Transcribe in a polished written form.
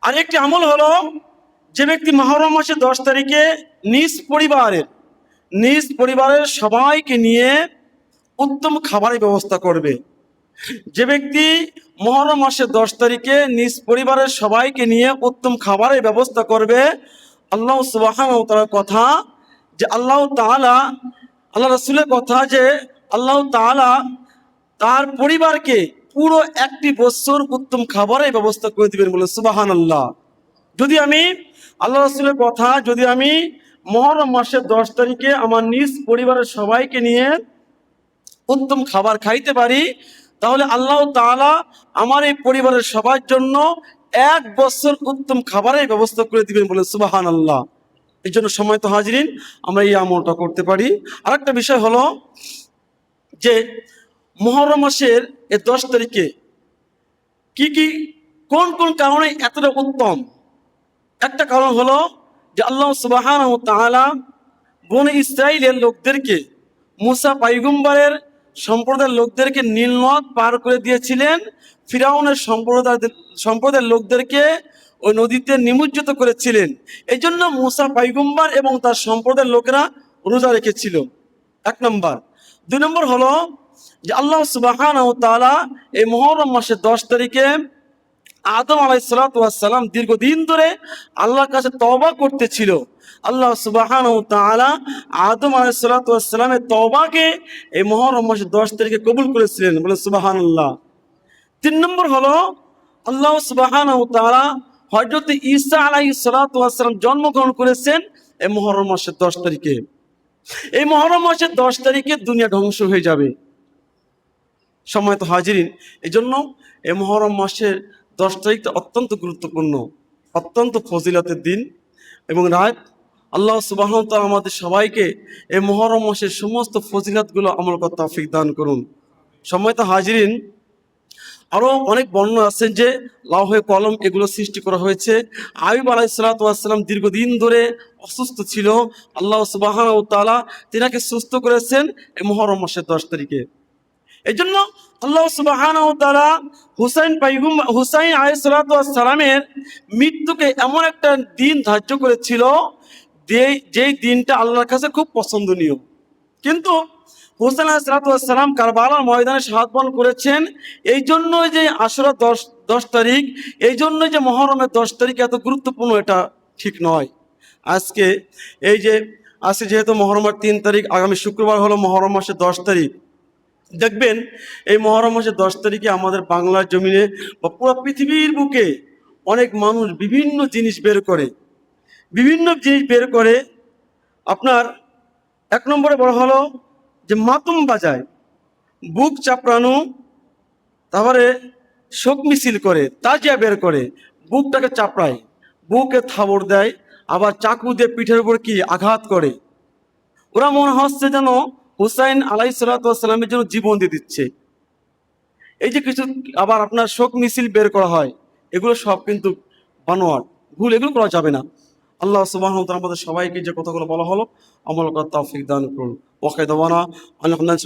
আরেকটি আমল হলো, যে ব্যক্তি মুহররম মাসের 10 তারিখে নিজ পরিবারের সবাইকে নিয়ে উত্তম খাবারের ব্যবস্থা করবে। যে ব্যক্তি মুহররম মাসের 10 তারিখে নিজ পরিবারের সবাইকে নিয়ে উত্তম খাবারের ব্যবস্থা করবে, আল্লাহ সুবহানাহু ওয়া তাআলার কথা যে আল্লাহ রাসূলের কথা যে আল্লাহ তাআলা তার পরিবারকে পুরো একটি বছর উত্তম খাবারের ব্যবস্থা করে দিবেন বলে সুবহানাল্লাহ। যদি আমি আল্লাহ রাসূলের কথা যদি আমি মুহররম মাসের 10 তারিখে আমার নিজ পরিবারের সবাইকে নিয়ে উত্তম খাবার খাইতে পারি, তাহলে আল্লাহ তাআলা আমার এই পরিবারের সবার জন্য 1 বছর উত্তম খাবারের ব্যবস্থা করে দিবেন বলে সুবহানাল্লাহ। এই জন্য সম্মানিত হাজিরিন, আমরা এই আমলটা করতে পারি। আরেকটা বিষয় হলো যে মুহররম মাসের এই 10 তারিখে কোন কোন কারণে এতটা উত্তম। একটা কারণ হলো যে আল্লাহ সুবহানাহু ওয়া তাআলা বনী ইসরাইলের লোকদেরকে, মুসা পয়গম্বরের সম্প্রদায়ের লোকদেরকে নীল নদ পার করে দিয়েছিলেন। ফিরাউনের সম্প্রদায়ের লোকদেরকে ওই নদীতে নিমজ্জিত করেছিলেন। এই জন্য মুসা পয়গম্বর এবং তার সম্প্রদায়ের লোকেরা রোজা রেখেছিল, 1 নম্বর। 2 নম্বর হলো যে আল্লাহ সুবহানাহু ওয়া তাআলা এই মুহররম মাসের 10 তারিখে আদম আলাইহিসসালাতু ওয়াস সালাম দীর্ঘদিন ধরে আল্লাহর কাছে তওবা করতেছিল। আল্লাহ সুবহানাহু ওয়া তাআলা আদম আলাইহিসসালাতু ওয়াস সালামের তওবাকে এই মুহররম মাসের 10 তারিখে কবুল করেছিলেন, বলে সুবহানাল্লাহ। 3 নম্বর হলো আল্লাহ সুবহানাহু ওয়া তাআলা হযরত ঈসা আলাইহিসসালাতু ওয়াস সালাম জন্মগ্রহণ করেছেন এই মুহররম মাসের 10 তারিখে। এই মুহররম মাসের 10 তারিখে দুনিয়া ধ্বংস হয়ে যাবে। সম্মানিত হাজিরিন, এই জন্য এই মুহররম মাসের 10 তারিখটা অত্যন্ত গুরুত্বপূর্ণ, অত্যন্ত ফজিলতের দিন এবং রাত। আল্লাহ সুবহানাহু ওয়া তাআলা আমাদের সবাইকে এই মুহররম মাসের সমস্ত ফজিলতগুলো আমল করার তৌফিক দান করুন। সম্মানিত হাজিরিন, আরও অনেক বর্ণনা আছে যে লাউহে কলম এগুলো সৃষ্টি করা হয়েছে। আইয়ুব আলাইহিসসালাতু ওয়াস সালাম দীর্ঘদিন ধরে অসুস্থ ছিল। আল্লাহ সুবহানাহু ওয়া তাআলা তিনাকে সুস্থ করেছেন এই মুহররম মাসের 10 তারিখে। এই জন্য আল্লাহ সুবহানাহু ওয়া তাআলা হুসাইন আলাইহিসসালাতু ওয়াস সালামের মৃত্যুকে এমন একটা দিন ধার্য করেছিল যেই দিনটা আল্লাহর কাছে খুব পছন্দনীয়। কিন্তু হুসাইন আলাইহিসসালাতু ওয়াস সালাম কারবালার ময়দানে শাহাদাত বরণ করেছেন। এই জন্য যে আশুরা 10 তারিখ, এই জন্য যে মুহররমের 10 তারিখ এত গুরুত্বপূর্ণ, এটা ঠিক নয়। আজকে যেহেতু মুহররমের 3 তারিখ, আগামী শুক্রবার হলো মুহররম মাসের 10 তারিখ। দেখবেন এই মুহররম মাসের 10 তারিখে আমাদের বাংলার জমিনে বা পুরো পৃথিবীর বুকে অনেক মানুষ বিভিন্ন জিনিস বের করে। আপনার 1 নম্বরে বড় হলো যে মাতম বাজায়, বুক চাপড়ানো, তারপরে শোক মিছিল করে, তাজিয়া বের করে, বুকটাকে চাপড়ায়, বুকে থাবড় দেয়, আবার চাকু দিয়ে পিঠের উপর আঘাত করে। ওরা মনে হচ্ছে যেন হুসাইন আলাইহিসসালাতু ওয়াস সালামের জন্য জীবন দিয়ে দিচ্ছে। এই যে কিছু আবার আপনার শোক মিছিল বের করা হয়, এগুলো সব কিন্তু বানোয়াট, ভুল, এগুলো করা যাবে না। আল্লাহ সুবহানাহু ওয়া তাআলা আমাদের সবাইকে যে কথাগুলো বলা হলো আমল করার তৌফিক দান করুন। ওয়া খায়দাওয়ানা আলহামদুলিল্লাহ।